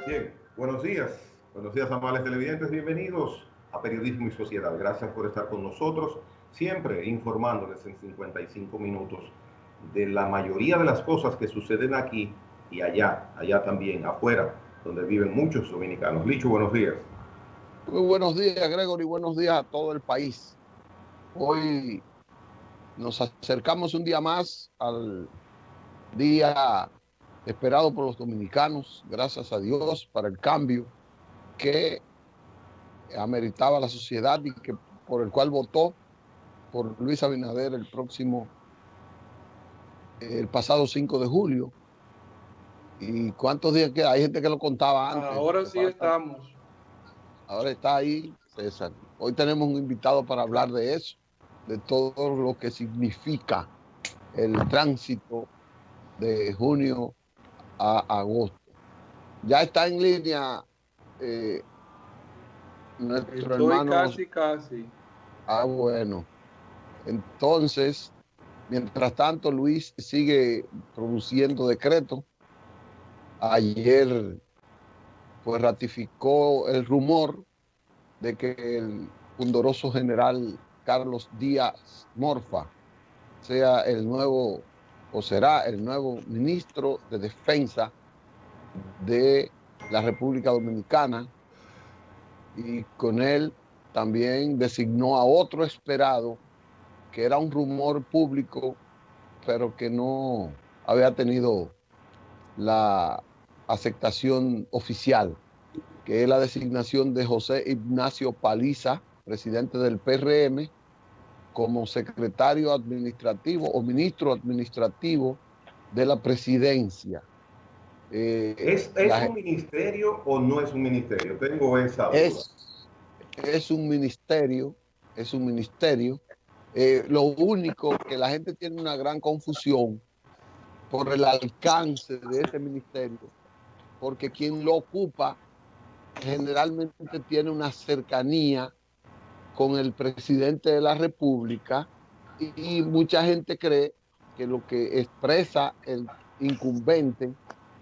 Bien, buenos días amables televidentes, bienvenidos a Periodismo y Sociedad. Gracias por estar con nosotros, siempre informándoles en 55 minutos de la mayoría de las cosas que suceden aquí y allá también, afuera, donde viven muchos dominicanos. Licho, buenos días. Muy buenos días, Gregory, buenos días a todo el país. Hoy nos acercamos un día más al día esperado por los dominicanos, gracias a Dios, para el cambio que ameritaba la sociedad y que por el cual votó por Luis Abinader el pasado 5 de julio. ¿Y cuántos días queda? Hay gente que lo contaba antes. Ahora sí estamos. Ahora está ahí, César. Hoy tenemos un invitado para hablar de eso, de todo lo que significa el tránsito de junio a agosto. Ya está en línea nuestro hermano. Casi. Bueno. Entonces, mientras tanto, Luis sigue produciendo decretos. Ayer, pues, ratificó el rumor de que el pundoroso general Carlos Díaz Morfa sea el nuevo, o será el nuevo ministro de Defensa de la República Dominicana, y con él también designó a otro esperado, que era un rumor público, pero que no había tenido la aceptación oficial, que es la designación de José Ignacio Paliza, presidente del PRM, como secretario administrativo o ministro administrativo de la presidencia. ¿Es un ministerio o no es un ministerio? Tengo esa duda. Es un ministerio, lo único que la gente tiene una gran confusión por el alcance de ese ministerio, porque quien lo ocupa generalmente tiene una cercanía con el presidente de la República, y mucha gente cree que lo que expresa el incumbente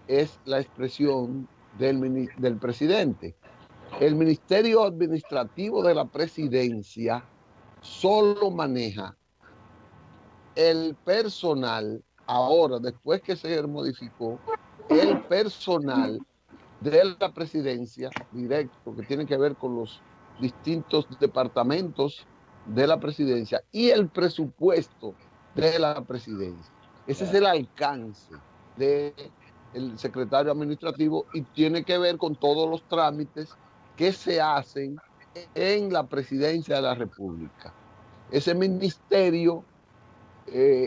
es la expresión del presidente. El Ministerio Administrativo de la Presidencia solo maneja el personal, ahora, después que se modificó, el personal de la presidencia directo, que tiene que ver con los distintos departamentos de la presidencia y el presupuesto de la presidencia. Ese es el alcance del secretario administrativo, y tiene que ver con todos los trámites que se hacen en la presidencia de la República. Ese ministerio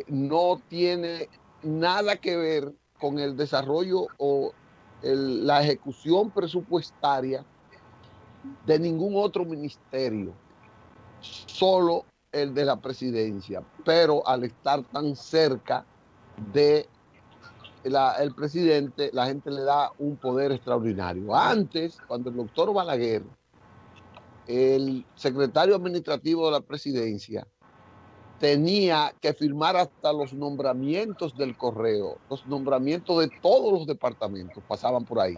no tiene nada que ver con el desarrollo o la ejecución presupuestaria de ningún otro ministerio, solo el de la presidencia. Pero al estar tan cerca de el presidente, la gente le da un poder extraordinario. Antes, cuando el doctor Balaguer, el secretario administrativo de la presidencia, tenía que firmar hasta los nombramientos del correo, los nombramientos de todos los departamentos pasaban por ahí,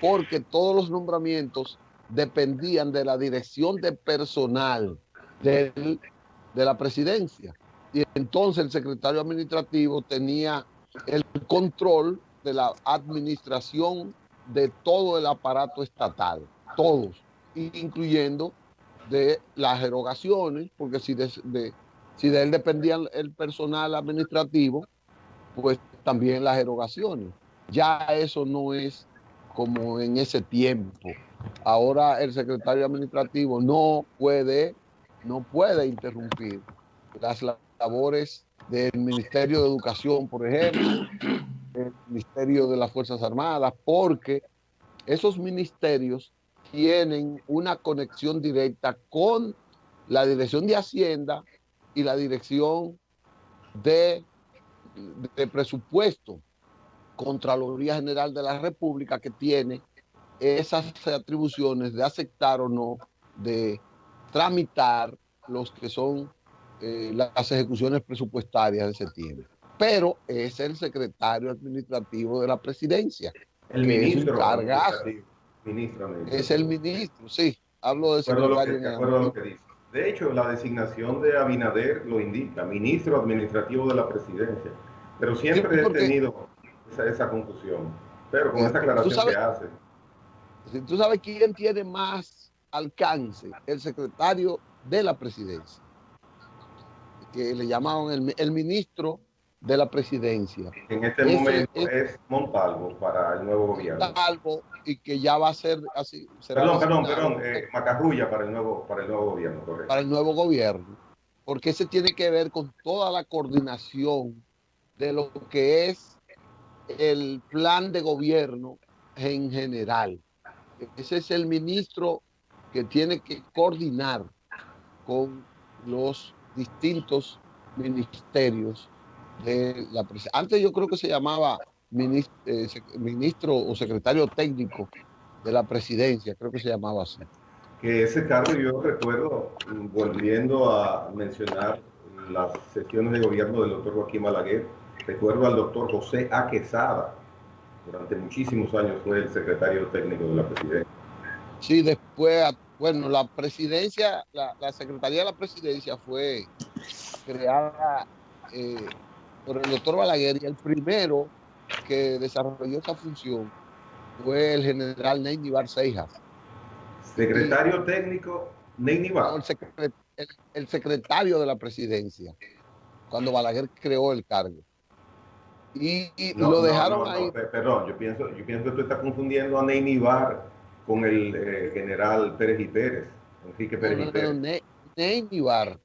porque todos los nombramientos dependían de la dirección de personal de la presidencia. Y entonces el secretario administrativo tenía el control de la administración de todo el aparato estatal, todos, incluyendo de las erogaciones, porque si de él dependía el personal administrativo, pues también las erogaciones. Ya eso no es como en ese tiempo. Ahora el secretario administrativo no puede interrumpir las labores del Ministerio de Educación, por ejemplo, el Ministerio de las Fuerzas Armadas, porque esos ministerios tienen una conexión directa con la Dirección de Hacienda y la Dirección de Presupuesto. Contraloría General de la República, que tiene esas atribuciones de aceptar o no, de tramitar los que son las ejecuciones presupuestarias de septiembre. Pero es el secretario administrativo de la presidencia, El que es un ministro cargazo. administrativo. Ministro Es el administrativo. ministro, sí. Hablo de De acuerdo a lo que, secretario en de el acuerdo a lo antiguo. que dice. De hecho, la designación de Abinader lo indica, ministro administrativo de la presidencia. Pero Sí, siempre he porque tenido esa confusión. Pero con esta tú aclaración que sabes, hace, si tú sabes quién tiene más alcance, el secretario de la presidencia, que le llamaban el ministro de la presidencia. en este Ese momento es es Montalvo para el nuevo gobierno. Montalvo y que ya va a ser así, será Perdón, designado Macarrulla para el nuevo gobierno, para correcto. el nuevo gobierno, porque ese tiene que ver con toda la coordinación de lo que es el plan de gobierno en general. Ese es el ministro que tiene que coordinar con los distintos ministerios de la presidencia. Antes yo creo que se llamaba ministro o secretario técnico de la presidencia, creo que se llamaba así. Que ese cargo yo recuerdo, volviendo a mencionar las sesiones de gobierno del doctor Joaquín Balaguer, recuerdo al doctor José A. Quesada, durante muchísimos años fue el secretario técnico de la presidencia. Sí, después, bueno, la presidencia, la Secretaría de la Presidencia fue creada por el doctor Balaguer y el primero que desarrolló esa función fue el general Neyni Barcejas. Y Secretario técnico, Neyni no, Bar. el secretario de la presidencia, cuando Balaguer creó el cargo. Y lo dejaron ahí. Perdón, yo pienso que tú estás confundiendo a Neyni Bar con el general Pérez y Pérez, Enrique No, Pérez y no, no, Pérez. Neyni Bar.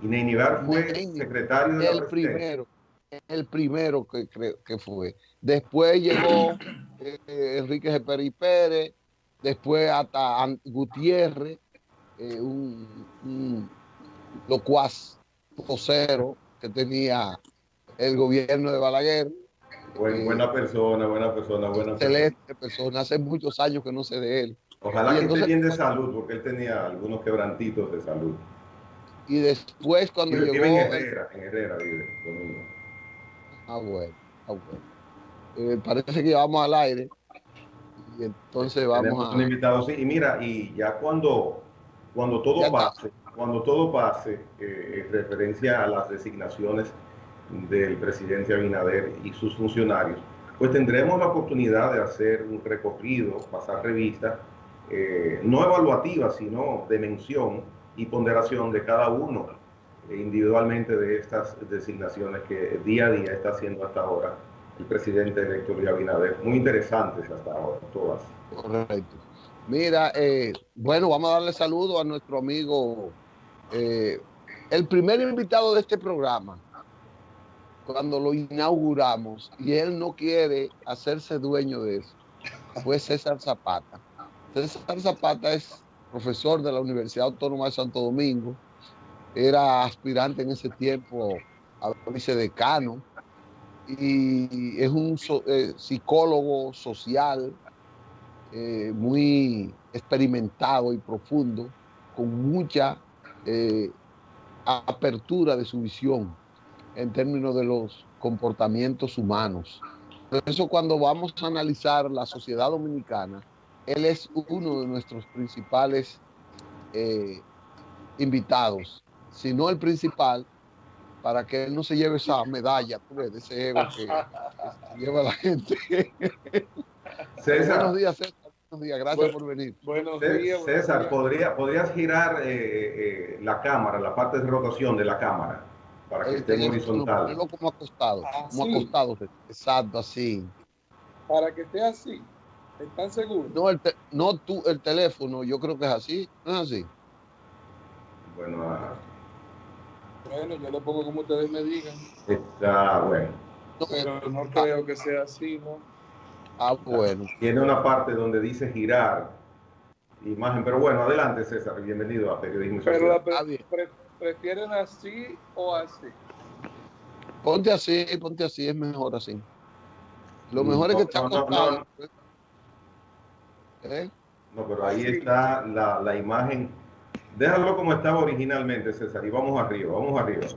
Y Neyni Bar fue Neyni, secretario de la presidencia. el primero que fue. Después llegó Enrique Pérez y Pérez, después hasta Gutiérrez, un locuaz vocero que tenía el gobierno de Balaguer. Buena persona, buena persona, buena persona. Excelente persona, hace muchos años que no sé de él. Ojalá Y que esté entonces, bien de salud, porque él tenía algunos quebrantitos de salud. y después cuando Vive llegó en Herrera vive, Domingo. bueno, bueno. Parece que vamos al aire y entonces vamos Tenemos un a, invitado, sí, y mira, y ya cuando ya todo está. pase, en referencia a las designaciones del presidente Abinader y sus funcionarios, pues tendremos la oportunidad de hacer un recorrido, pasar revista, no evaluativa, sino de mención y ponderación de cada uno individualmente de estas designaciones que día a día está haciendo hasta ahora el presidente electo Luis Abinader. Muy interesantes hasta ahora, todas. Correcto. Mira, bueno, vamos a darle saludo a nuestro amigo, el primer invitado de este programa, cuando lo inauguramos, y él no quiere hacerse dueño de eso, fue César Zapata. César Zapata es profesor de la Universidad Autónoma de Santo Domingo, era aspirante en ese tiempo a vicedecano y es un psicólogo social muy experimentado y profundo, con mucha apertura de su visión en términos de los comportamientos humanos. Por eso cuando vamos a analizar la sociedad dominicana, él es uno de nuestros principales invitados, si no el principal, para que él no se lleve esa medalla, tú ves, de ese ego que se lleva la gente. Pero buenos César, días, César. Buenos días, gracias por venir. Buenos días. César, Buenos días. ¿podrías girar la cámara, la parte de rotación de la cámara, para que El esté en teléfono, horizontal? ponlo como Así, acostado, exacto, así. para que esté así. ¿Están seguros? No, no tú, el teléfono, yo creo que es así, no es así. Bueno, Bueno, yo lo pongo como ustedes me digan. está bueno. No, Pero no creo que sea así, ¿no? bueno. Tiene una parte donde dice girar imagen, pero bueno, adelante César, bienvenido a Periodismo y Pero Sociedad. ¿prefieren así o así? Ponte así, es mejor así. Lo mejor es que esté No, acostado. ¿Eh? no, pero ahí está la imagen. Déjalo como estaba originalmente, César, y vamos arriba, vamos arriba.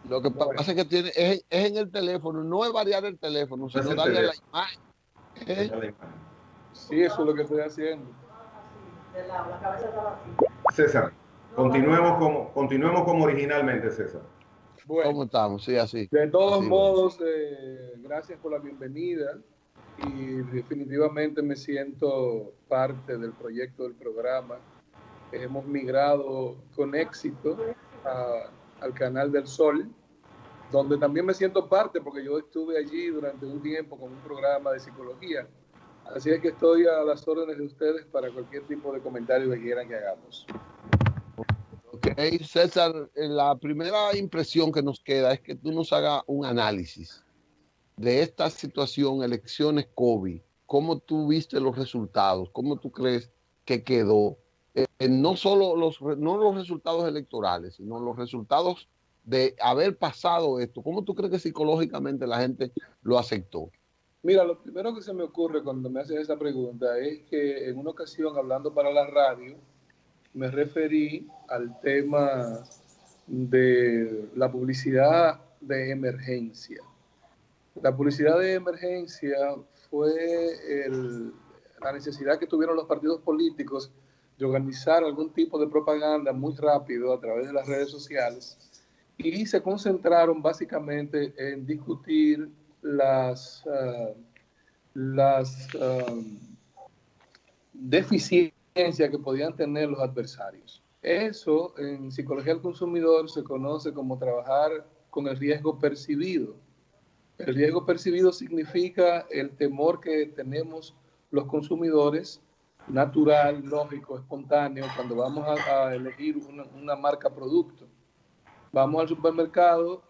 Lo que pasa es que es en el teléfono, no es variar el teléfono, No es sino el darle a la teléfono, imagen. es la imagen. Sí, eso es lo que estoy haciendo. César, continuemos como originalmente, César. Bueno, ¿Cómo estamos? Sí, así. de todos Así, bueno. modos, gracias por la bienvenida y definitivamente me siento parte del proyecto del programa. Hemos migrado con éxito al Canal del Sol, donde también me siento parte porque yo estuve allí durante un tiempo con un programa de psicología. Así es que estoy a las órdenes de ustedes para cualquier tipo de comentario que quieran que hagamos. Ok, César, la primera impresión que nos queda es que tú nos hagas un análisis de esta situación, elecciones COVID. ¿Cómo tú viste los resultados? ¿Cómo tú crees que quedó? No solo no los resultados electorales, sino los resultados de haber pasado esto. ¿Cómo tú crees que psicológicamente la gente lo aceptó? Mira, lo primero que se me ocurre cuando me haces esa pregunta es que en una ocasión hablando para la radio me referí al tema de la publicidad de emergencia. La publicidad de emergencia fue la necesidad que tuvieron los partidos políticos de organizar algún tipo de propaganda muy rápido a través de las redes sociales y se concentraron básicamente en discutir las deficiencias que podían tener los adversarios. Eso en psicología del consumidor se conoce como trabajar con el riesgo percibido. El riesgo percibido significa el temor que tenemos los consumidores, natural, lógico, espontáneo, cuando vamos a elegir una marca producto. Vamos al supermercado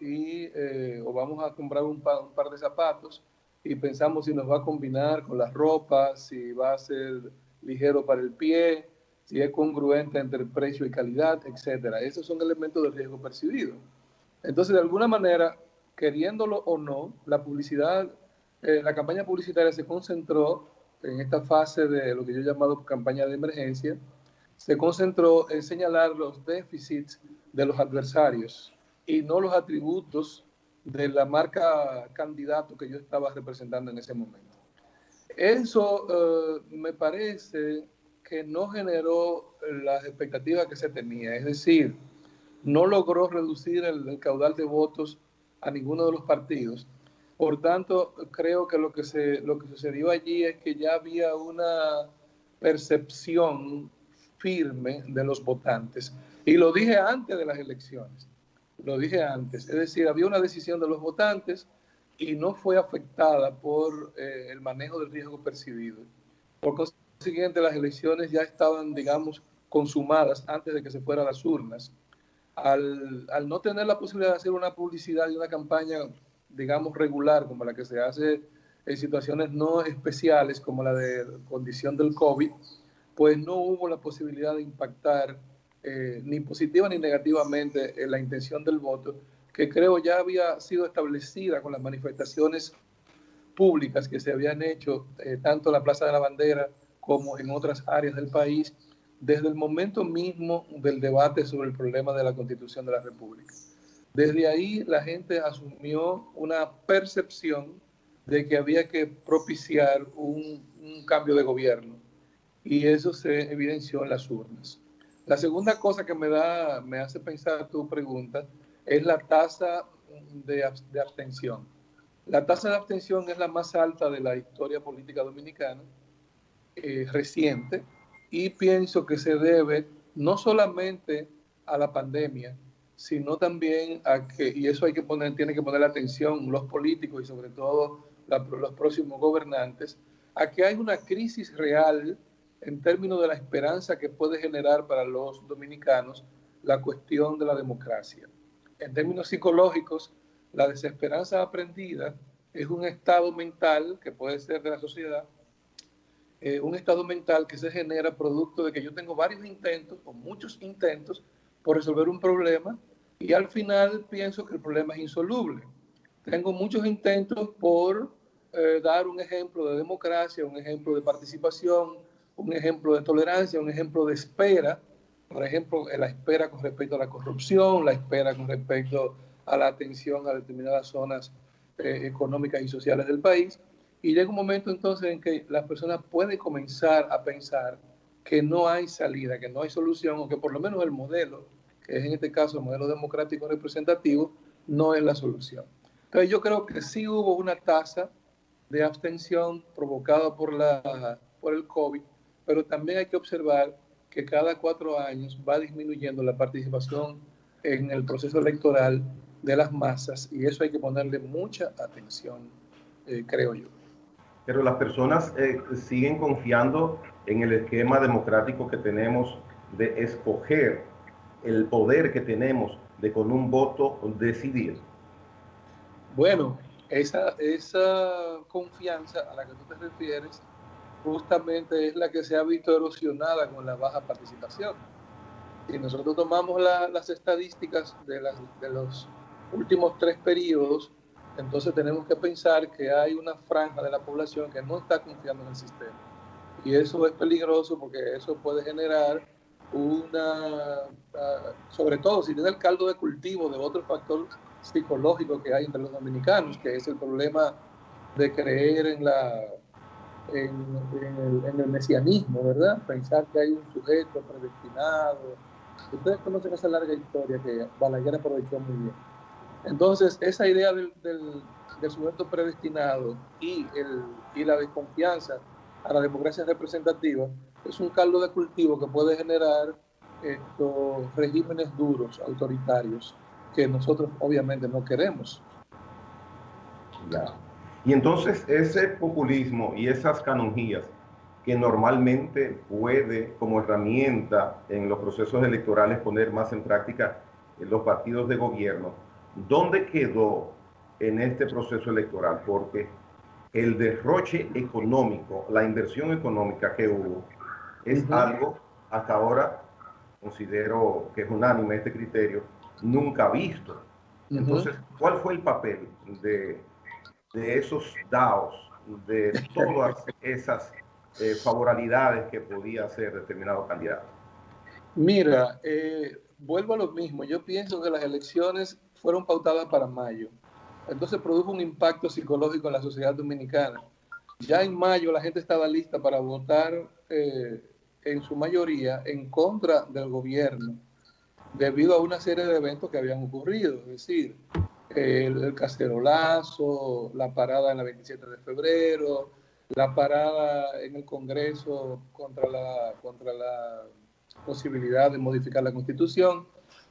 o vamos a comprar un par de zapatos y pensamos si nos va a combinar con las ropas, si va a ser ligero para el pie, si es congruente entre precio y calidad, etcétera. Esos son elementos de riesgo percibido. Entonces, de alguna manera, queriéndolo o no, la campaña publicitaria se concentró en esta fase de lo que yo he llamado campaña de emergencia, se concentró en señalar los déficits de los adversarios y no los atributos de la marca candidato que yo estaba representando en ese momento. Eso me parece que no generó las expectativas que se tenía, es decir, no logró reducir el caudal de votos a ninguno de los partidos. Por tanto, creo que lo que sucedió allí es que ya había una percepción firme de los votantes. Y lo dije antes de las elecciones, lo dije antes. Es decir, había una decisión de los votantes y no fue afectada por el manejo del riesgo percibido. Por consiguiente, las elecciones ya estaban, digamos, consumadas antes de que se fueran a las urnas. Al no tener la posibilidad de hacer una publicidad y una campaña, digamos, regular, como la que se hace en situaciones no especiales, como la de condición del COVID, pues no hubo la posibilidad de impactar ni positiva ni negativamente en la intención del voto, que creo ya había sido establecida con las manifestaciones públicas que se habían hecho tanto en la Plaza de la Bandera como en otras áreas del país desde el momento mismo del debate sobre el problema de la Constitución de la República. Desde ahí la gente asumió una percepción de que había que propiciar un cambio de gobierno y eso se evidenció en las urnas. La segunda cosa que me hace pensar tu pregunta es la tasa de abstención. La tasa de abstención es la más alta de la historia política dominicana reciente y pienso que se debe no solamente a la pandemia, sino también a que, y eso tiene que poner atención los políticos y sobre todo los próximos gobernantes, a que hay una crisis real en términos de la esperanza que puede generar para los dominicanos la cuestión de la democracia. En términos psicológicos, la desesperanza aprendida es un estado mental que puede ser de la sociedad, un estado mental que se genera producto de que yo tengo varios intentos o muchos intentos por resolver un problema y al final pienso que el problema es insoluble. Tengo muchos intentos por dar un ejemplo de democracia, un ejemplo de participación, un ejemplo de tolerancia, un ejemplo de espera. Por ejemplo, la espera con respecto a la corrupción, la espera con respecto a la atención a determinadas zonas económicas y sociales del país. Y llega un momento entonces en que las personas pueden comenzar a pensar que no hay salida, que no hay solución, o que por lo menos el modelo, que es en este caso el modelo democrático representativo, no es la solución. Entonces yo creo que sí hubo una tasa de abstención provocada por el COVID, pero también hay que observar que cada 4 años va disminuyendo la participación en el proceso electoral de las masas, y eso hay que ponerle mucha atención, creo yo. Pero las personas siguen confiando en el esquema democrático que tenemos de escoger el poder que tenemos de con un voto decidir. Bueno, esa confianza a la que tú te refieres justamente es la que se ha visto erosionada con la baja participación. Si nosotros tomamos las estadísticas de los últimos 3 periodos, entonces tenemos que pensar que hay una franja de la población que no está confiando en el sistema. Y eso es peligroso porque eso puede generar sobre todo si tiene el caldo de cultivo de otro factor psicológico que hay entre los dominicanos, que es el problema de creer en el mesianismo, ¿verdad? Pensar que hay un sujeto predestinado. Ustedes conocen esa larga historia que Balaguer aprovechó muy bien. Entonces, esa idea del sujeto predestinado y la desconfianza a la democracia representativa es un caldo de cultivo que puede generar estos regímenes duros, autoritarios, que nosotros obviamente no queremos. Ya. Y entonces ese populismo y esas canonjías que normalmente puede como herramienta en los procesos electorales poner más en práctica los partidos de gobierno, ¿dónde quedó en este proceso electoral? Porque el derroche económico, la inversión económica que hubo, es algo hasta ahora, considero que es unánime este criterio, nunca visto. Entonces, ¿cuál fue el papel de esos DAOs, de todas esas favorabilidades que podía hacer determinado candidato? Mira, vuelvo a lo mismo. Yo pienso que las elecciones fueron pautadas para mayo. Entonces produjo un impacto psicológico en la sociedad dominicana. Ya en mayo la gente estaba lista para votar en su mayoría en contra del gobierno, debido a una serie de eventos que habían ocurrido, es decir, el cacerolazo, la parada en la 27 de febrero, la parada en el Congreso contra la posibilidad de modificar la Constitución.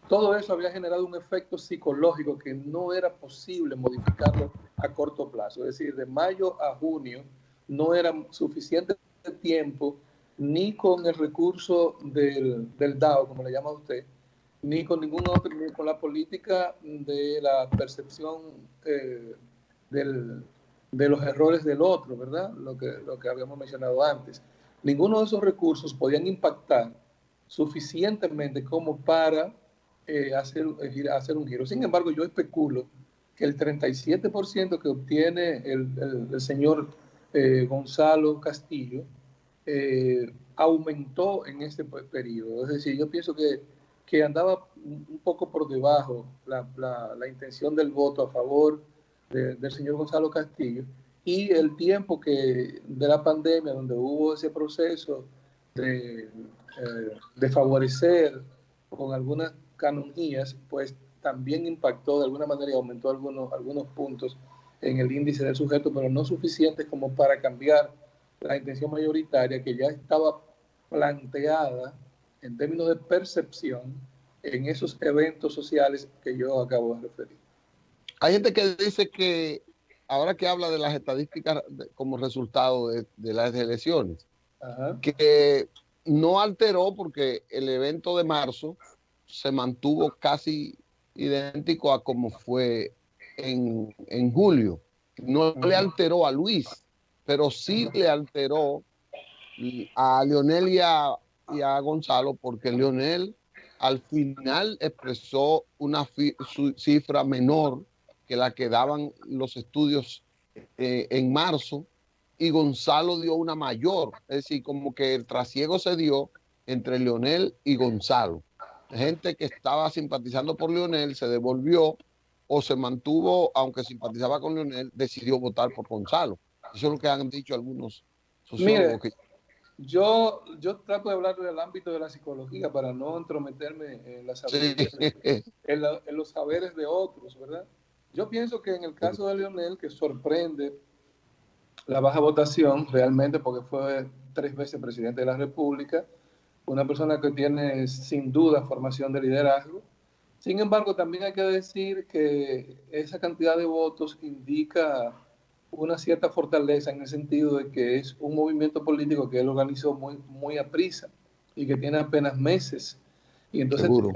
Todo eso había generado un efecto psicológico que no era posible modificarlo a corto plazo. Es decir, de mayo a junio no era suficiente tiempo ni con el recurso del DAO, como le llama usted, ni con ningún otro, ni con la política de la percepción de los errores del otro, ¿verdad? Lo que habíamos mencionado antes. Ninguno de esos recursos podían impactar suficientemente como para hacer un giro. Sin embargo, yo especulo que el 37% que obtiene el señor Gonzalo Castillo aumentó en este periodo. Es decir, yo pienso que andaba un poco por debajo la intención del voto a favor del señor Gonzalo Castillo, y el tiempo de la pandemia, donde hubo ese proceso de favorecer con algunas canonjías, pues también impactó de alguna manera y aumentó algunos puntos en el índice del sujeto, pero no suficientes como para cambiar la intención mayoritaria que ya estaba planteada en términos de percepción en esos eventos sociales que yo acabo de referir. Hay gente que dice que ahora que habla de las estadísticas como resultado de las elecciones, que no alteró porque el evento de marzo se mantuvo casi idéntico a como fue en julio. No le alteró a Luis, pero sí le alteró a Leonel y a Gonzalo, porque Leonel al final expresó una cifra menor que la que daban los estudios en marzo y Gonzalo dio una mayor. Es decir, como que el trasiego se dio entre Leonel y Gonzalo. Gente que estaba simpatizando por Leonel se devolvió o se mantuvo, aunque simpatizaba con Leonel, decidió votar por Gonzalo. Eso es lo que han dicho algunos Mire, sociólogos. yo trato de hablar del ámbito de la psicología para no entrometerme en la Sí. sabiduría, en los saberes de otros, ¿verdad? Yo pienso que en el caso de Leonel, que sorprende la baja votación realmente porque fue 3 veces presidente de la República, una persona que tiene sin duda formación de liderazgo. Sin embargo, también hay que decir que esa cantidad de votos indica una cierta fortaleza en el sentido de que es un movimiento político que él organizó muy a prisa y que tiene apenas meses. Y entonces Seguro.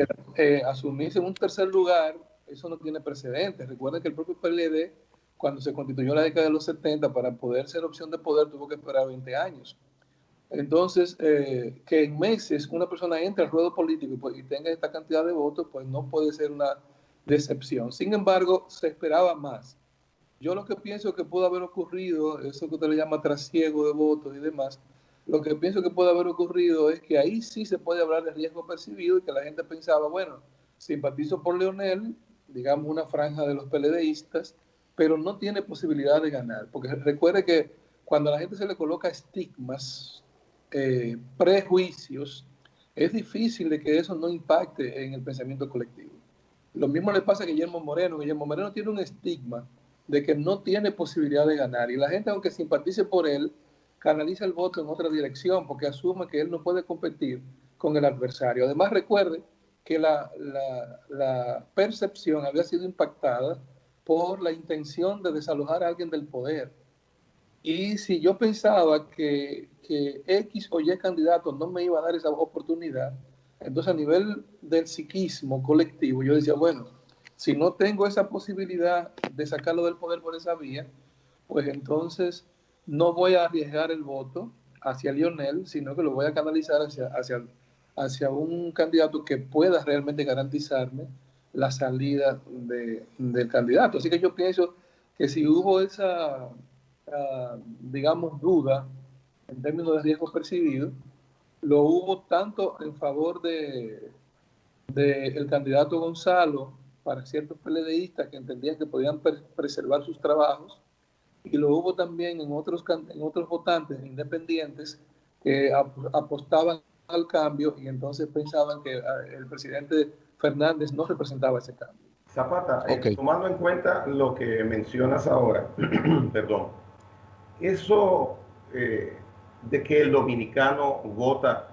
asumirse en un tercer lugar, eso no tiene precedentes. Recuerden que el propio PLD, cuando se constituyó en la década de los 70, para poder ser opción de poder, tuvo que esperar 20 años. Entonces, que en meses una persona entre al ruedo político y tenga esta cantidad de votos, pues no puede ser una decepción. Sin embargo, se esperaba más. Yo lo que pienso que pudo haber ocurrido, eso que usted le llama trasiego de votos y demás, lo que pienso que puede haber ocurrido es que ahí sí se puede hablar de riesgo percibido y que la gente pensaba, bueno, simpatizo por Leonel, digamos una franja de los PLDistas, pero no tiene posibilidad de ganar. Porque recuerde que cuando a la gente se le coloca estigmas, prejuicios, es difícil de que eso no impacte en el pensamiento colectivo. Lo mismo le pasa a Guillermo Moreno. Guillermo Moreno tiene un estigma de que no tiene posibilidad de ganar. Y la gente, aunque simpatice por él, canaliza el voto en otra dirección porque asume que él no puede competir con el adversario. Además, recuerde que la percepción había sido impactada por la intención de desalojar a alguien del poder. Y si yo pensaba que X o Y candidato no me iba a dar esa oportunidad, entonces a nivel del psiquismo colectivo, yo decía, bueno, si no tengo esa posibilidad de sacarlo del poder por esa vía, pues entonces no voy a arriesgar el voto hacia Lionel, sino que lo voy a canalizar hacia un candidato que pueda realmente garantizarme la salida del candidato. Así que yo pienso que si hubo esa, digamos, duda en términos de riesgo percibido, lo hubo tanto en favor el candidato Gonzalo para ciertos PLDistas que entendían que podían preservar sus trabajos, y lo hubo también en otros votantes independientes que apostaban al cambio y entonces pensaban que el presidente Fernández no representaba ese cambio. Zapata, Okay. tomando en cuenta lo que mencionas ahora, perdón, eso de que el dominicano vota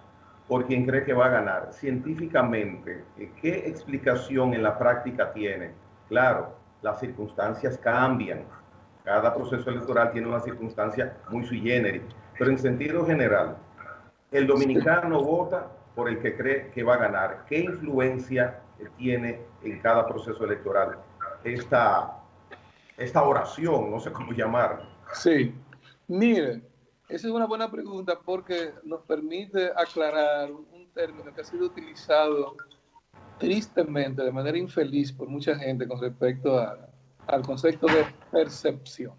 por quien cree que va a ganar, científicamente, ¿qué explicación en la práctica tiene? Claro, las circunstancias cambian, cada proceso electoral tiene una circunstancia muy sui generis, pero en sentido general, el dominicano vota por el que cree que va a ganar. ¿Qué influencia tiene en cada proceso electoral esta oración, no sé cómo llamarla? Sí, mire, esa es una buena pregunta porque nos permite aclarar un término que ha sido utilizado tristemente, de manera infeliz por mucha gente con respecto al concepto de percepción.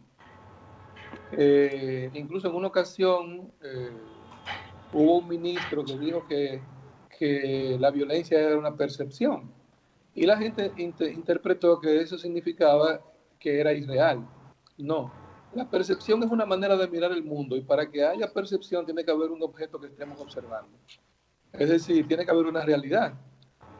Incluso en una ocasión hubo un ministro que dijo que la violencia era una percepción y la gente interpretó que eso significaba que era irreal. No, la percepción es una manera de mirar el mundo y para que haya percepción tiene que haber un objeto que estemos observando. Es decir, tiene que haber una realidad.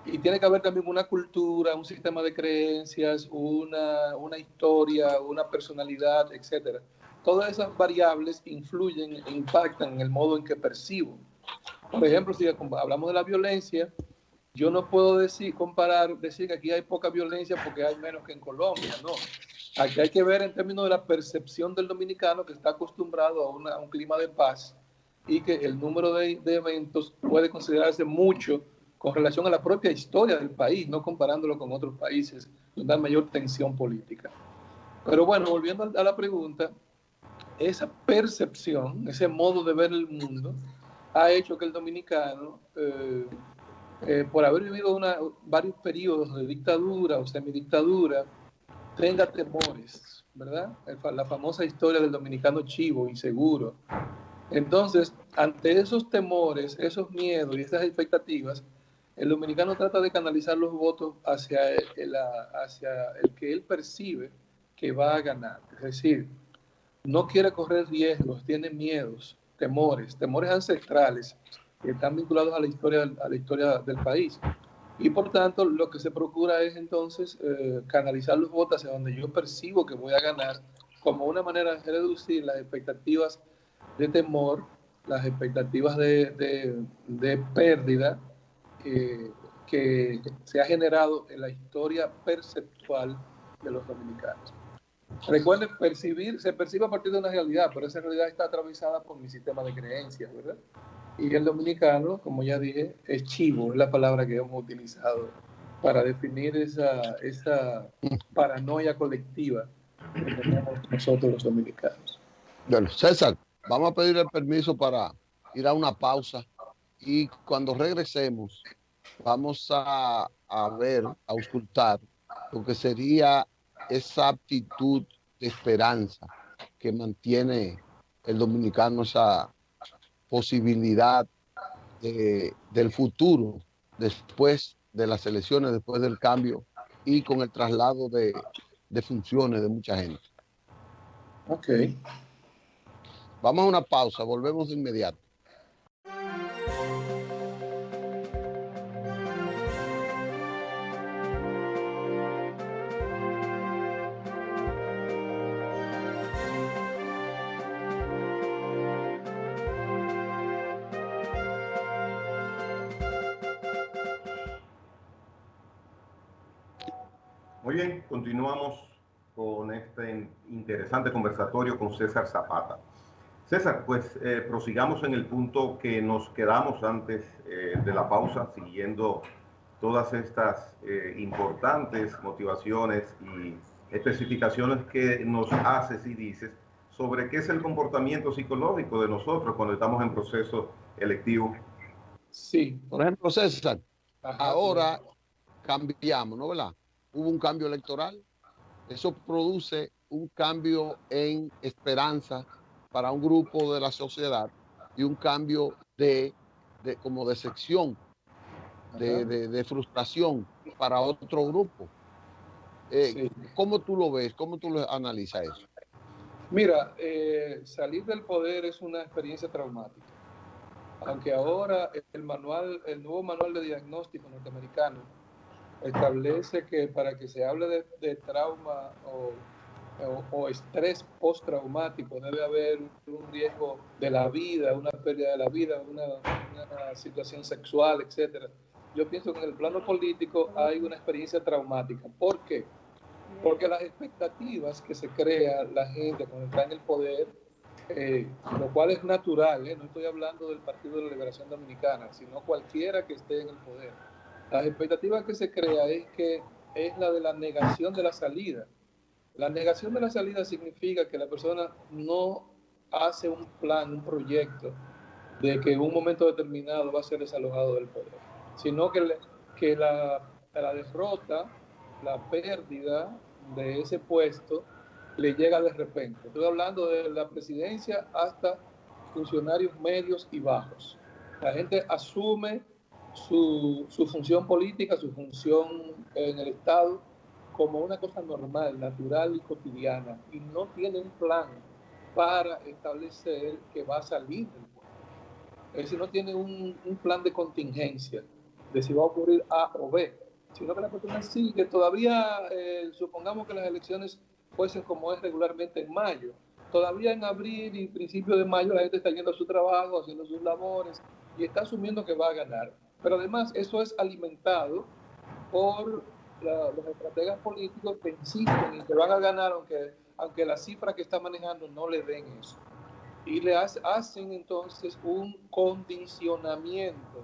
Y tiene que haber también una cultura, un sistema de creencias, una historia, una personalidad, etc. Todas esas variables influyen e impactan en el modo en que percibo. Por ejemplo, si hablamos de la violencia, yo no puedo decir que aquí hay poca violencia porque hay menos que en Colombia, no. Aquí hay que ver en términos de la percepción del dominicano que está acostumbrado a un clima de paz y que el número de eventos puede considerarse mucho con relación a la propia historia del país, no comparándolo con otros países donde hay mayor tensión política. Pero bueno, volviendo a la pregunta, esa percepción, ese modo de ver el mundo, ha hecho que el dominicano, por haber vivido varios periodos de dictadura o semidictadura, tenga temores, ¿verdad? La famosa historia del dominicano chivo, inseguro. Entonces, ante esos temores, esos miedos y esas expectativas, el dominicano trata de canalizar los votos hacia el que él percibe que va a ganar. Es decir, no quiere correr riesgos, tiene miedos, temores ancestrales que están vinculados a la historia del país. Y por tanto, lo que se procura es entonces canalizar los votos hacia donde yo percibo que voy a ganar, como una manera de reducir las expectativas de temor, las expectativas de pérdida que se ha generado en la historia perceptual de los dominicanos. Recuerden, se percibe a partir de una realidad, pero esa realidad está atravesada por mi sistema de creencias, ¿verdad? Y el dominicano, como ya dije, es chivo, es la palabra que hemos utilizado para definir esa paranoia colectiva que tenemos nosotros los dominicanos. Bueno, César, vamos a pedir el permiso para ir a una pausa y cuando regresemos vamos a ver, a auscultar lo que sería esa actitud de esperanza que mantiene el dominicano, esa posibilidad del futuro después de las elecciones, después del cambio y con el traslado de funciones de mucha gente. Ok. Vamos a una pausa, volvemos de inmediato. Muy bien, continuamos con este interesante conversatorio con César Zapata. César, pues prosigamos en el punto que nos quedamos antes de la pausa, siguiendo todas estas importantes motivaciones y especificaciones que nos haces y dices sobre qué es el comportamiento psicológico de nosotros cuando estamos en proceso electivo. Sí. Por ejemplo, César, Ajá, ahora cambiamos, ¿no? ¿Verdad? Hubo un cambio electoral, eso produce un cambio en esperanza para un grupo de la sociedad y un cambio como de sección, de frustración para otro grupo. sí. ¿Cómo tú lo ves? ¿Cómo tú lo analizas eso? Mira, salir del poder es una experiencia traumática. Aunque ahora el nuevo manual de diagnóstico norteamericano establece que para que se hable de trauma o estrés postraumático debe haber un riesgo de la vida, una pérdida de la vida, una situación sexual, etc. Yo pienso que en el plano político hay una experiencia traumática. ¿Por qué? Porque las expectativas que se crea la gente cuando está en el poder, lo cual es natural, no estoy hablando del Partido de la Liberación Dominicana, sino cualquiera que esté en el poder. Las expectativas que se crea es la de la negación de la salida. La negación de la salida significa que la persona no hace un plan, un proyecto de que en un momento determinado va a ser desalojado del poder, sino que la derrota, la pérdida de ese puesto le llega de repente. Estoy hablando de la presidencia hasta funcionarios medios y bajos. La gente asume su función política, su función en el Estado, como una cosa normal, natural y cotidiana, y no tiene un plan para establecer que va a salir del poder. Es decir, no tiene un plan de contingencia de si va a ocurrir A o B, sino que la persona sigue todavía, supongamos que las elecciones fuesen como es regularmente en mayo, todavía en abril y principios de mayo la gente está yendo a su trabajo, haciendo sus labores y está asumiendo que va a ganar. Pero además eso es alimentado por los estrategas políticos que insisten en que van a ganar aunque la cifra que está manejando no le den eso. Y le hacen entonces un condicionamiento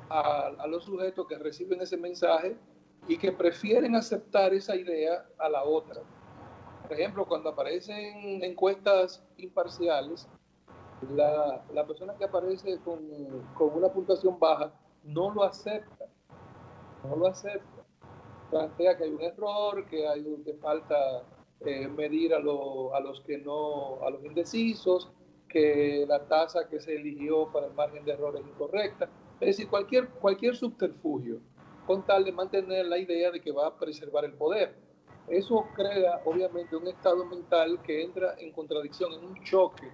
a los sujetos que reciben ese mensaje y que prefieren aceptar esa idea a la otra. Por ejemplo, cuando aparecen encuestas imparciales, la persona que aparece con una puntuación baja no lo acepta, no lo acepta. plantea que hay un error, que falta medir a los indecisos, que la tasa que se eligió para el margen de error es incorrecta. Es decir, cualquier subterfugio con tal de mantener la idea de que va a preservar el poder. Eso crea, obviamente, un estado mental que entra en contradicción, en un choque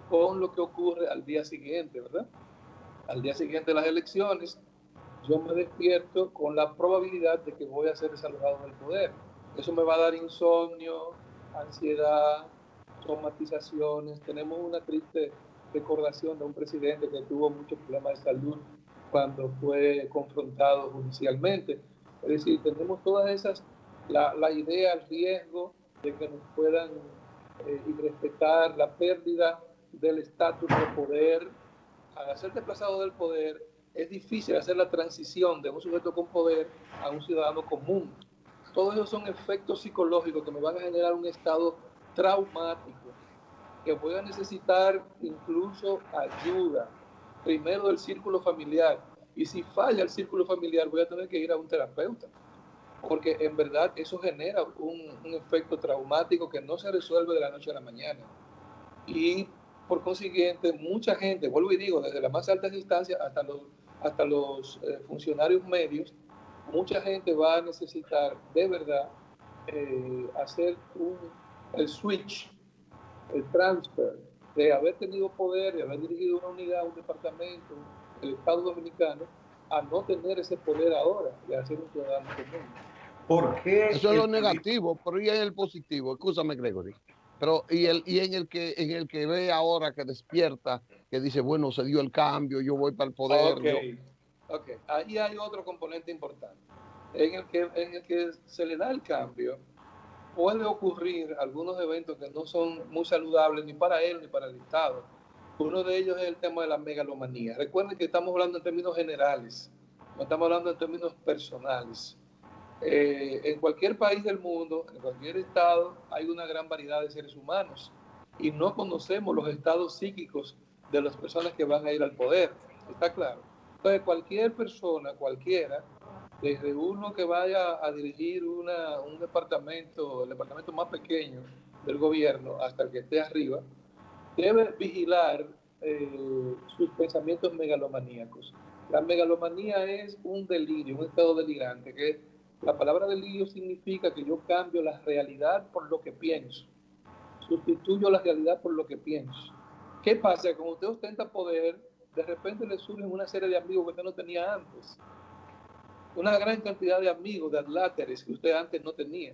con lo que ocurre al día siguiente, ¿verdad? Al día siguiente de las elecciones, yo me despierto con la probabilidad de que voy a ser desalojado del poder. Eso me va a dar insomnio, ansiedad, somatizaciones. Tenemos una triste recordación de un presidente que tuvo muchos problemas de salud cuando fue confrontado judicialmente. Es decir, tenemos todas esas, la idea, el riesgo de que nos puedan irrespetar, la pérdida del estatus de poder. Al ser desplazado del poder, es difícil hacer la transición de un sujeto con poder a un ciudadano común. Todos esos son efectos psicológicos que me van a generar un estado traumático, que voy a necesitar incluso ayuda, primero del círculo familiar, y si falla el círculo familiar voy a tener que ir a un terapeuta, porque en verdad eso genera un efecto traumático que no se resuelve de la noche a la mañana. Y por consiguiente, mucha gente, vuelvo y digo, desde las más altas instancias hasta los funcionarios medios, mucha gente va a necesitar de verdad hacer el switch, el transfer de haber tenido poder, de haber dirigido una unidad, un departamento, el Estado Dominicano, a no tener ese poder ahora, de hacer un ciudadano común. ¿Por qué? Eso es lo negativo, pero y en el positivo, escúchame, Gregory. Pero y en el que ve ahora, que despierta, que dice, bueno, se dio el cambio, yo voy para el poder. Ok. Ahí hay otro componente importante. En el que se le da el cambio, puede ocurrir algunos eventos que no son muy saludables ni para él ni para el Estado. Uno de ellos es el tema de la megalomanía. Recuerden que estamos hablando en términos generales, no estamos hablando en términos personales. En cualquier país del mundo, en cualquier estado, hay una gran variedad de seres humanos y no conocemos los estados psíquicos de las personas que van a ir al poder. ¿Está claro? Entonces, cualquier persona, cualquiera, desde uno que vaya a dirigir un departamento, el departamento más pequeño del gobierno, hasta el que esté arriba, debe vigilar sus pensamientos megalomaníacos. La megalomanía es un delirio, un estado delirante, que la palabra delirio significa que yo cambio la realidad por lo que pienso, sustituyo la realidad por lo que pienso. ¿Qué pasa? Cuando usted ostenta poder, de repente le surgen una serie de amigos que usted no tenía antes, una gran cantidad de amigos, de adláteres que usted antes no tenía,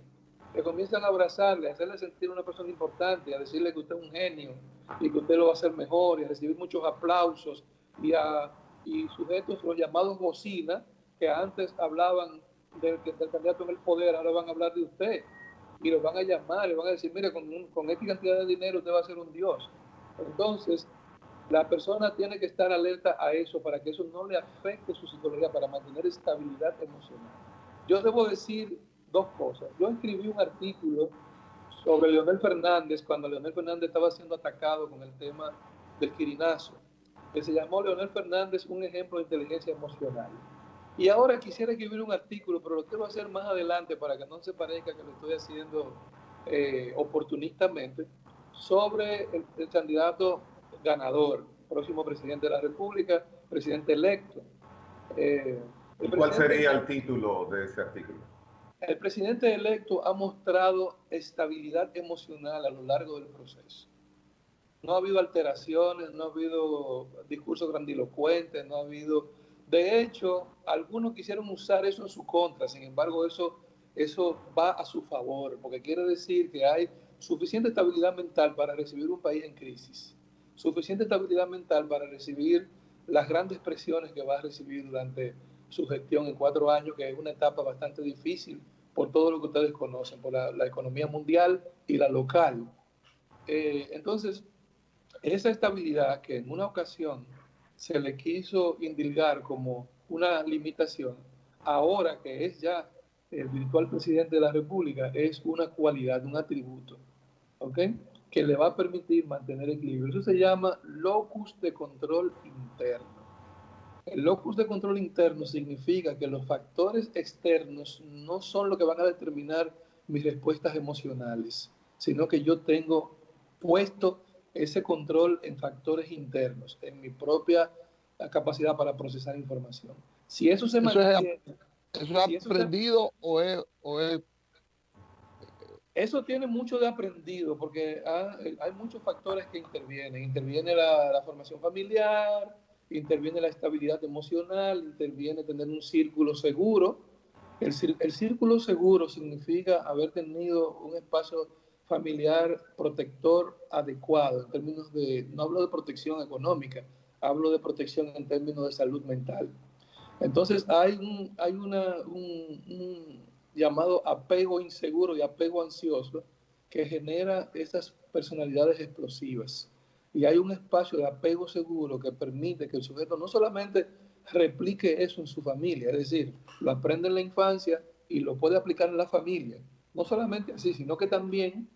que comienzan a abrazarle, a hacerle sentir una persona importante, a decirle que usted es un genio y que usted lo va a hacer mejor, y a recibir muchos aplausos, y sujetos, los llamados bocina, que antes hablaban del candidato en el poder, ahora van a hablar de usted, y lo van a llamar, le van a decir, mire, con esta cantidad de dinero usted va a ser un dios. Entonces, la persona tiene que estar alerta a eso para que eso no le afecte su psicología, para mantener estabilidad emocional. Yo debo decir dos cosas. Yo escribí un artículo sobre Leonel Fernández cuando Leonel Fernández estaba siendo atacado con el tema del quirinazo, que se llamó Leonel Fernández un ejemplo de inteligencia emocional. Y ahora quisiera escribir un artículo, pero lo quiero hacer más adelante para que no se parezca que lo estoy haciendo oportunistamente, sobre el candidato ganador, próximo presidente de la República, presidente electo. ¿Y cuál sería el título de ese artículo? El presidente electo ha mostrado estabilidad emocional a lo largo del proceso. No ha habido alteraciones, no ha habido discursos grandilocuentes, no ha habido... De hecho, algunos quisieron usar eso en su contra, sin embargo, eso va a su favor, porque quiere decir que hay suficiente estabilidad mental para recibir un país en crisis, suficiente estabilidad mental para recibir las grandes presiones que va a recibir durante su gestión en 4 años, que es una etapa bastante difícil por todo lo que ustedes conocen, por la economía mundial y la local. Entonces, esa estabilidad que en una ocasión se le quiso indilgar como una limitación, ahora que es ya el virtual presidente de la República, es una cualidad, un atributo, ¿ok? Que le va a permitir mantener equilibrio. Eso se llama locus de control interno. El locus de control interno significa que los factores externos no son lo que van a determinar mis respuestas emocionales, sino que yo tengo puesto ese control en factores internos, en mi propia capacidad para procesar información. Si eso se mantiene... ¿Eso es aprendido o es Eso tiene mucho de aprendido porque hay muchos factores que intervienen. Interviene la formación familiar, interviene la estabilidad emocional, interviene tener un círculo seguro. El círculo seguro significa haber tenido un espacio familiar protector adecuado en términos de, no hablo de protección económica, hablo de protección en términos de salud mental. Entonces hay un llamado apego inseguro y apego ansioso que genera estas personalidades explosivas. Y hay un espacio de apego seguro que permite que el sujeto no solamente replique eso en su familia, es decir, lo aprende en la infancia y lo puede aplicar en la familia. No solamente así, sino que también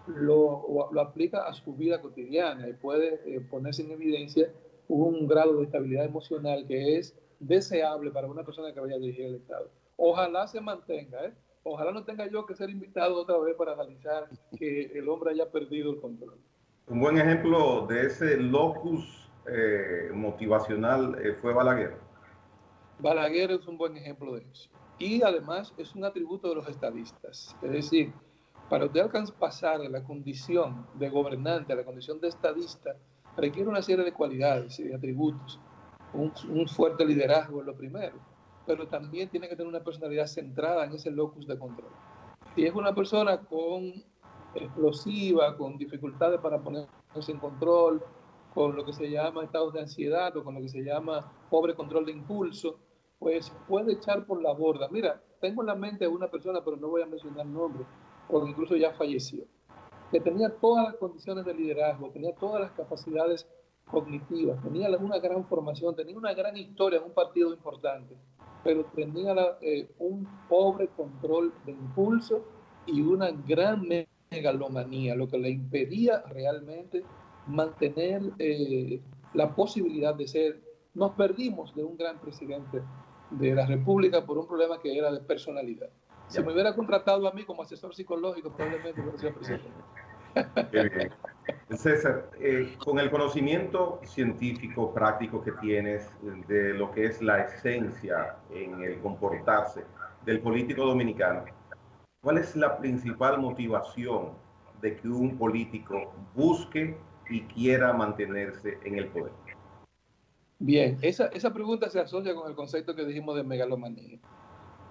lo aplica a su vida cotidiana y puede ponerse en evidencia un grado de estabilidad emocional que es deseable para una persona que vaya a dirigir el Estado. Ojalá se mantenga, ¿eh? Ojalá no tenga yo que ser invitado otra vez para analizar que el hombre haya perdido el control. Un buen ejemplo de ese locus motivacional fue Balaguer. Balaguer es un buen ejemplo de eso. Y además es un atributo de los estadistas. Es decir, para usted pasar de la condición de gobernante a la condición de estadista, requiere una serie de cualidades y de atributos. Un fuerte liderazgo es lo primero, pero también tiene que tener una personalidad centrada en ese locus de control. Si es una persona explosiva, con dificultades para ponerse en control, con lo que se llama estados de ansiedad o con lo que se llama pobre control de impulso, pues puede echar por la borda. Mira, tengo en la mente a una persona, pero no voy a mencionar nombre, porque incluso ya falleció, que tenía todas las condiciones de liderazgo, tenía todas las capacidades cognitivas, tenía una gran formación, tenía una gran historia en un partido importante, pero tenía un pobre control de impulso y una gran megalomanía, lo que le impedía realmente mantener la posibilidad de ser. Nos perdimos de un gran presidente de la República por un problema que era de personalidad. Si me hubiera contratado a mí como asesor psicológico, probablemente hubiera sido presidente. Qué bien. César, con el conocimiento científico práctico que tienes de lo que es la esencia en el comportarse del político dominicano, ¿cuál es la principal motivación de que un político busque y quiera mantenerse en el poder? Bien, esa pregunta se asocia con el concepto que dijimos de megalomanía.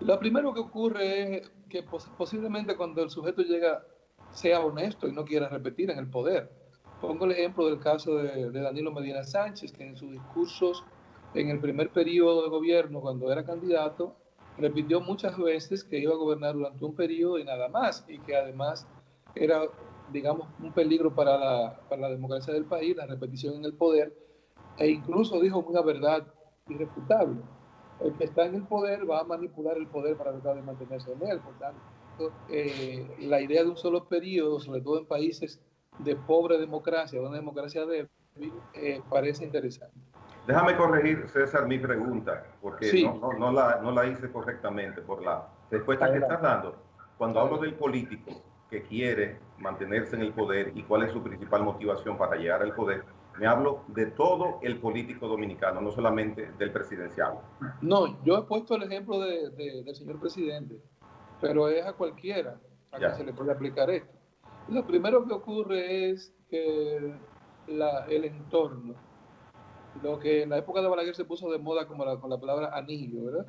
Lo primero que ocurre es que posiblemente cuando el sujeto llega sea honesto y no quiera repetir en el poder. Pongo el ejemplo del caso de Danilo Medina Sánchez, que en sus discursos en el primer periodo de gobierno, cuando era candidato, repitió muchas veces que iba a gobernar durante un periodo y nada más, y que además era, digamos, un peligro para la democracia del país, la repetición en el poder, e incluso dijo una verdad irrefutable. El que está en el poder va a manipular el poder para tratar de mantenerse en él. Por tanto, la idea de un solo periodo, sobre todo en países de pobre democracia, una democracia débil, parece interesante. Déjame corregir, César, mi pregunta, porque sí. no la hice correctamente por la respuesta que estás dando. Cuando hablo del político que quiere mantenerse en el poder y cuál es su principal motivación para llegar al poder, me hablo de todo el político dominicano, no solamente del presidencial. No, yo he puesto el ejemplo del señor presidente, pero es a cualquiera a quien se le puede aplicar esto. Lo primero que ocurre es que el entorno, lo que en la época de Balaguer se puso de moda como con la palabra anillo, ¿verdad?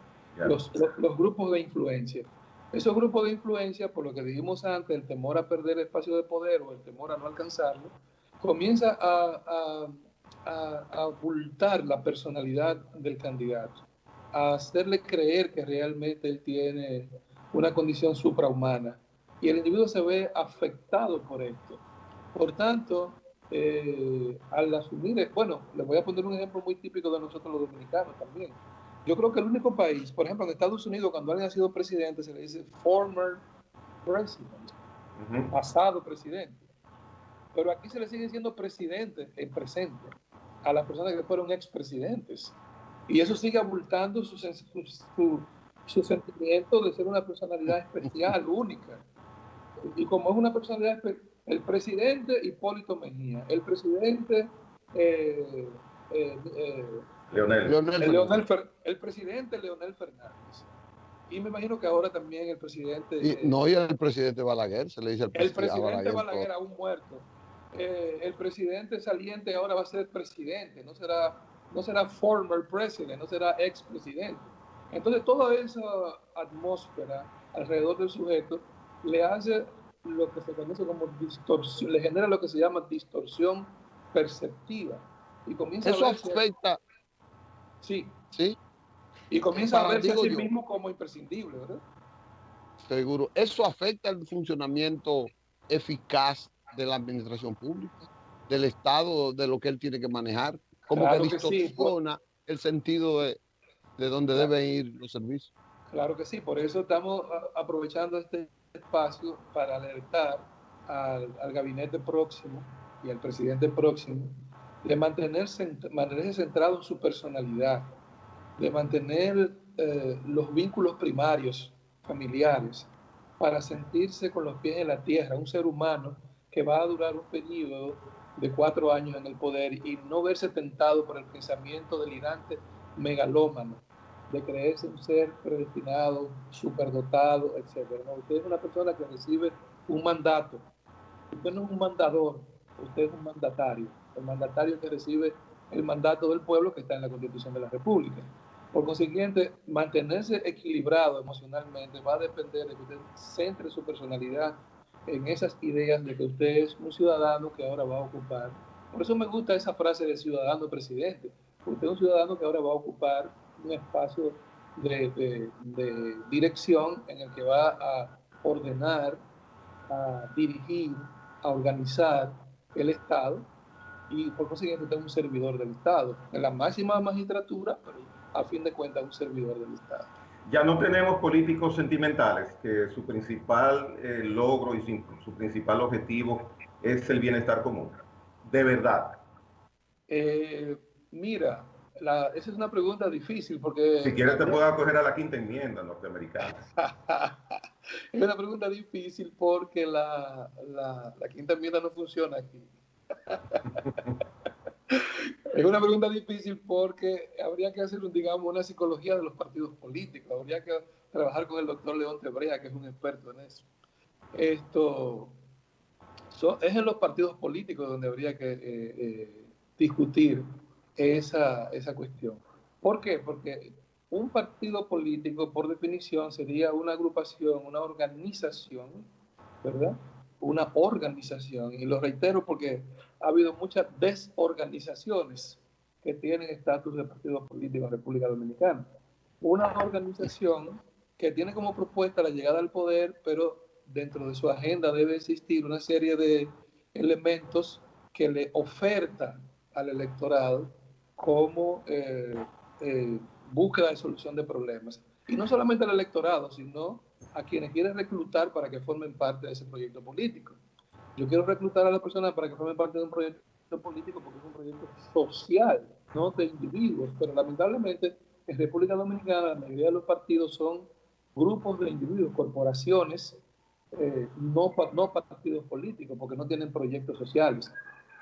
Los grupos de influencia. Esos grupos de influencia, por lo que dijimos antes, el temor a perder el espacio de poder o el temor a no alcanzarlo, comienza a ocultar la personalidad del candidato, a hacerle creer que realmente él tiene una condición suprahumana y el individuo se ve afectado por esto. Por tanto, al asumir, bueno, les voy a poner un ejemplo muy típico de nosotros los dominicanos también. Yo creo que el único país, por ejemplo, en Estados Unidos, cuando alguien ha sido presidente, se le dice former president, pasado presidente. Pero aquí se le sigue siendo presidente en presente. a las personas que fueron expresidentes. Y eso sigue abultando su sentimiento de ser una personalidad especial, única. Y como es una personalidad, el presidente Hipólito Mejía, el presidente el presidente Leonel Fernández. Y me imagino que ahora también el presidente... y el presidente Balaguer, se le dice el presidente Balaguer aún muerto. El presidente saliente ahora va a ser presidente, no será former president, no será expresidente. Entonces toda esa atmósfera alrededor del sujeto le hace lo que se conoce como distorsión, le genera lo que se llama distorsión perceptiva. Y comienza eso a verse, afecta. Sí. Sí. Y comienza a verse a sí mismo como imprescindible, ¿verdad? Seguro. Eso afecta el funcionamiento eficaz de la administración pública, del Estado, de lo que él tiene que manejar. Como claro que distorsiona sí, el sentido de dónde deben ir los servicios. Claro que sí, por eso estamos aprovechando este espacio para alertar al gabinete próximo y al presidente próximo de mantenerse centrado en su personalidad, de mantener los vínculos primarios familiares para sentirse con los pies en la tierra, un ser humano que va a durar un periodo de 4 años en el poder y no verse tentado por el pensamiento delirante megalómano de creerse un ser predestinado, superdotado, etc. ¿No? Usted es una persona que recibe un mandato. Usted no es un mandador, usted es un mandatario. El mandatario que recibe el mandato del pueblo que está en la Constitución de la República. Por consiguiente, mantenerse equilibrado emocionalmente va a depender de que usted centre su personalidad en esas ideas de que usted es un ciudadano que ahora va a ocupar. Por eso me gusta esa frase de ciudadano presidente. Usted es un ciudadano que ahora va a ocupar un espacio de dirección en el que va a ordenar, a dirigir, a organizar el Estado y por consiguiente usted es un servidor del Estado, en la máxima magistratura, pero a fin de cuentas un servidor del Estado. Ya no tenemos políticos sentimentales, que su principal logro y su principal objetivo es el bienestar común. De verdad. Mira, esa es una pregunta difícil porque... Si quieres te puedo acoger a la quinta enmienda norteamericana. Es una pregunta difícil porque la quinta enmienda no funciona aquí. Es una pregunta difícil porque habría que hacer, digamos, una psicología de los partidos políticos. Habría que trabajar con el doctor León Tebrea, que es un experto en eso. Es en los partidos políticos donde habría que discutir esa cuestión. ¿Por qué? Porque un partido político, por definición, sería una agrupación, una organización, ¿verdad? Una organización, y lo reitero porque ha habido muchas desorganizaciones que tienen estatus de partido político en República Dominicana. Una organización que tiene como propuesta la llegada al poder, pero dentro de su agenda debe existir una serie de elementos que le oferta al electorado como búsqueda de solución de problemas. Y no solamente al electorado, sino a quienes quieren reclutar para que formen parte de ese proyecto político. Yo quiero reclutar a las personas para que formen parte de un proyecto político porque es un proyecto social, no de individuos, pero lamentablemente en República Dominicana la mayoría de los partidos son grupos de individuos, corporaciones, no partidos políticos, porque no tienen proyectos sociales,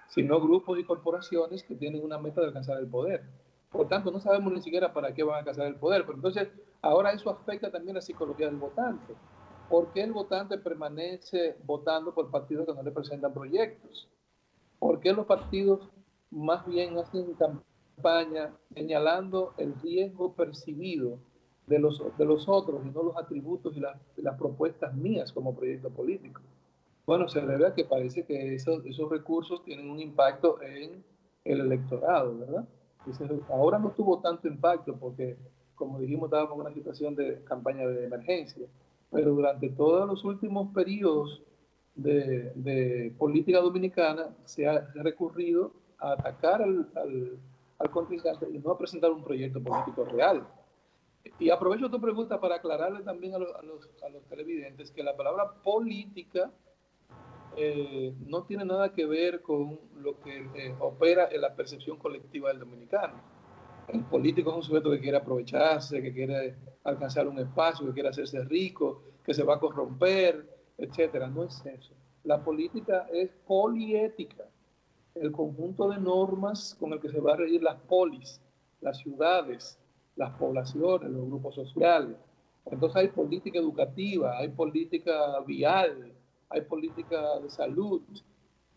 sino grupos y corporaciones que tienen una meta de alcanzar el poder. Por tanto, no sabemos ni siquiera para qué van a alcanzar el poder. Pero entonces, ahora eso afecta también la psicología del votante. ¿Por qué el votante permanece votando por partidos que no le presentan proyectos? ¿Por qué los partidos más bien hacen campaña señalando el riesgo percibido de los otros y no los atributos y las propuestas mías como proyecto político? Bueno, se debe a que parece que esos recursos tienen un impacto en el electorado, ¿verdad? Entonces, ahora no tuvo tanto impacto porque, como dijimos, estábamos en una situación de campaña de emergencia, pero durante todos los últimos periodos de política dominicana se ha recurrido a atacar al contrincante y no a presentar un proyecto político real. Y aprovecho tu pregunta para aclararle también a los televidentes que la palabra política no tiene nada que ver con lo que opera en la percepción colectiva del dominicano. El político es un sujeto que quiere aprovecharse, que quiere alcanzar un espacio, que quiere hacerse rico, que se va a corromper, etcétera. No es eso. La política es poliética, el conjunto de normas con el que se va a regir las polis, las ciudades, las poblaciones, los grupos sociales. Entonces hay política educativa, hay política vial, hay política de salud,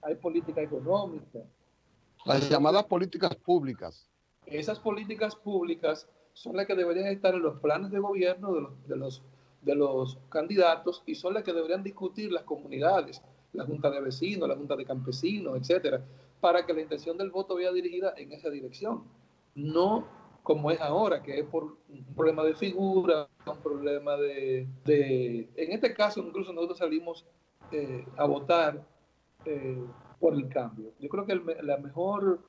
hay política económica. Las llamadas políticas públicas. Esas políticas públicas son las que deberían estar en los planes de gobierno de los candidatos y son las que deberían discutir las comunidades, la junta de vecinos, la junta de campesinos, etcétera, para que la intención del voto vaya dirigida en esa dirección. No como es ahora, que es por un problema de figura, un problema en este caso, incluso nosotros salimos a votar por el cambio. Yo creo que la mejor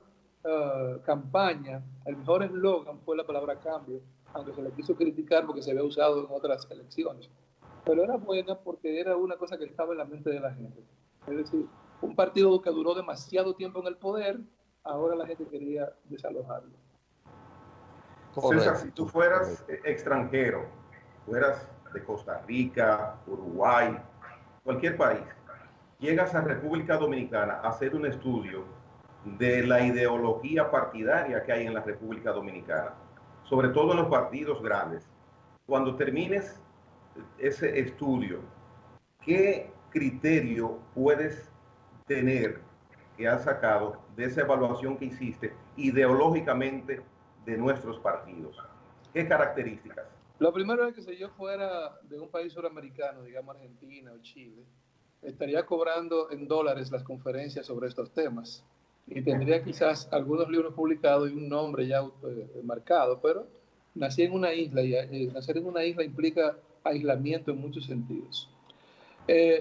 campaña, el mejor eslogan fue la palabra cambio, aunque se le quiso criticar porque se había usado en otras elecciones. Pero era buena porque era una cosa que estaba en la mente de la gente. Es decir, un partido que duró demasiado tiempo en el poder, ahora la gente quería desalojarlo. Correcto. César, si tú fueras extranjero, fueras de Costa Rica, Uruguay, cualquier país, llegas a República Dominicana a hacer un estudio de la ideología partidaria que hay en la República Dominicana, sobre todo en los partidos grandes. Cuando termines ese estudio, ¿qué criterio puedes tener que has sacado de esa evaluación que hiciste ideológicamente de nuestros partidos? ¿Qué características? Lo primero es que si yo fuera de un país suramericano, digamos Argentina o Chile, estaría cobrando en dólares las conferencias sobre estos temas y tendría quizás algunos libros publicados y un nombre ya marcado, pero nací en una isla y nacer en una isla implica aislamiento en muchos sentidos.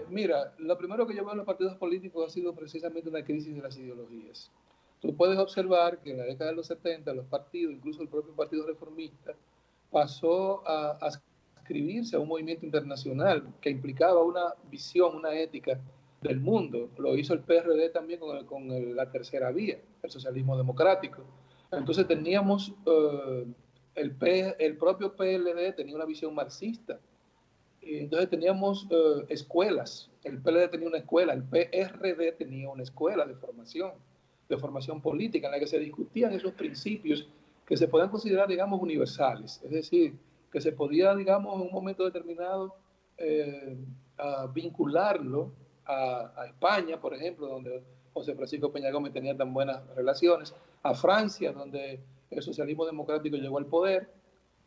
Mira, lo primero que yo veo en los partidos políticos ha sido precisamente una crisis de las ideologías. Tú puedes observar que en la década de los 70 los partidos, incluso el propio Partido Reformista, pasó a adscribirse a un movimiento internacional que implicaba una visión, una ética del mundo. Lo hizo el PRD también con la tercera vía, el socialismo democrático. Entonces teníamos, el propio PLD tenía una visión marxista. Y entonces teníamos escuelas. El PLD tenía una escuela, el PRD tenía una escuela de formación política, en la que se discutían esos principios que se podían considerar, digamos, universales. Es decir, que se podía, digamos, en un momento determinado vincularlo a España, por ejemplo, donde José Francisco Peña Gómez tenía tan buenas relaciones, a Francia, donde el socialismo democrático llegó al poder.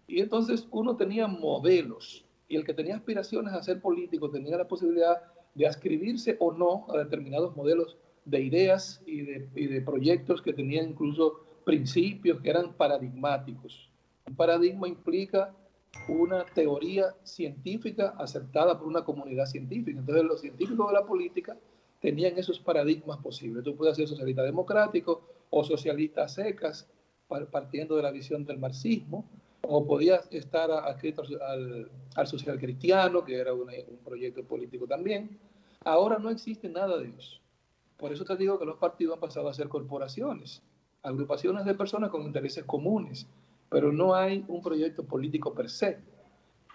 Y entonces uno tenía modelos, y el que tenía aspiraciones a ser político tenía la posibilidad de adscribirse o no a determinados modelos de ideas y de proyectos que tenían incluso principios que eran paradigmáticos. Un paradigma implica una teoría científica aceptada por una comunidad científica. Entonces los científicos de la política tenían esos paradigmas posibles. Tú puedes ser socialista democrático o socialista secas, partiendo de la visión del marxismo, o podías estar adscrito al social cristiano, que era un proyecto político también. Ahora no existe nada de eso. Por eso te digo que los partidos han pasado a ser corporaciones, agrupaciones de personas con intereses comunes, pero no hay un proyecto político per se.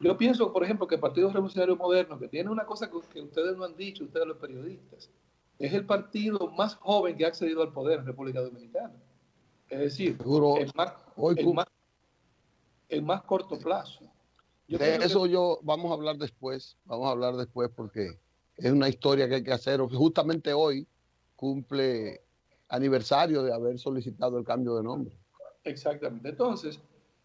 Yo pienso, por ejemplo, que el Partido Revolucionario Moderno, que tiene una cosa que ustedes no han dicho, ustedes los periodistas, es el partido más joven que ha accedido al poder en República Dominicana. Es decir, en más corto plazo. De eso vamos a hablar después, porque es una historia que hay que hacer. Justamente hoy cumple aniversario de haber solicitado el cambio de nombre. Exactamente. Entonces,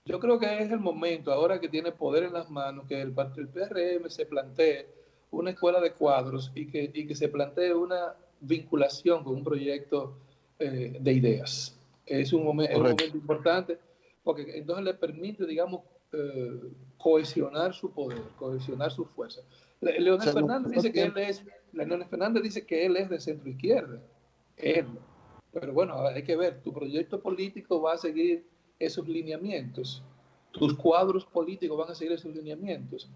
yo creo que es el momento, ahora que tiene poder en las manos, que el PRM se plantee una escuela de cuadros y que se plantee una vinculación con un proyecto de ideas. Es un momento importante, porque entonces le permite, digamos, cohesionar su poder, cohesionar su fuerza. Leonel Fernández dice que él es de centro izquierda. Pero bueno, hay que ver, tu proyecto político va a seguir esos lineamientos, tus cuadros políticos van a seguir esos lineamientos,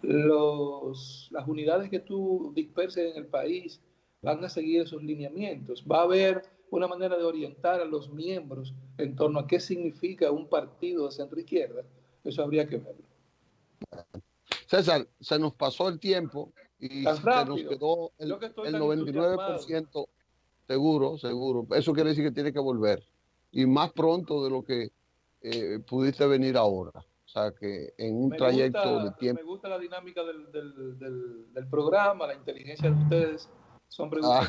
las unidades que tú disperses en el país van a seguir esos lineamientos. Va a haber una manera de orientar a los miembros en torno a qué significa un partido de centro izquierda. Eso habría que verlo. César, se nos pasó el tiempo y Tan se rápido. nos quedó el 99%. Seguro. Eso quiere decir que tiene que volver. Y más pronto de lo que pudiste venir ahora. O sea, que en un trayecto de tiempo. Me gusta la dinámica del programa, la inteligencia de ustedes. Son preguntas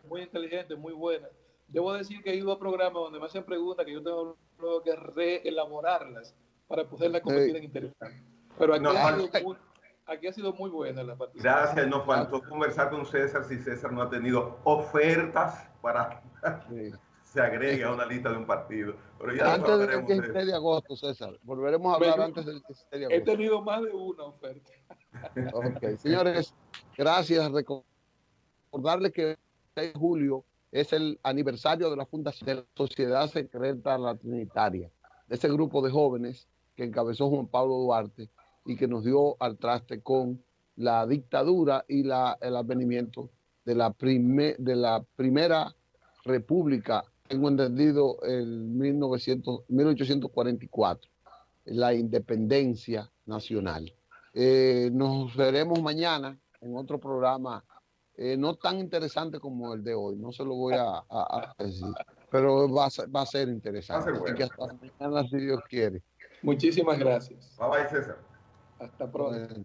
muy inteligentes, muy buenas. Debo decir que he ido a programas donde me hacen preguntas que yo tengo luego que reelaborarlas para poderlas convertir en interesantes. Pero aquí ha sido muy buena la participación. Gracias, nos faltó conversar con César si César no ha tenido ofertas para se agregue a una lista de un partido. Pero ya antes del 17 de agosto, César. Volveremos a hablar antes del 17 de agosto. He tenido más de una oferta. Ok, señores, gracias. Recordarles que el 6 de julio es el aniversario de la fundación de la Sociedad Secreta La Trinitaria, de ese grupo de jóvenes que encabezó Juan Pablo Duarte y que nos dio al traste con la dictadura y el advenimiento de la primera república, tengo entendido, en 1844, la independencia nacional. Nos veremos mañana en otro programa, no tan interesante como el de hoy, no se lo voy a decir, pero va a ser interesante. Así que hasta mañana, si Dios quiere. Muchísimas gracias. Bye bye, César. Hasta pronto.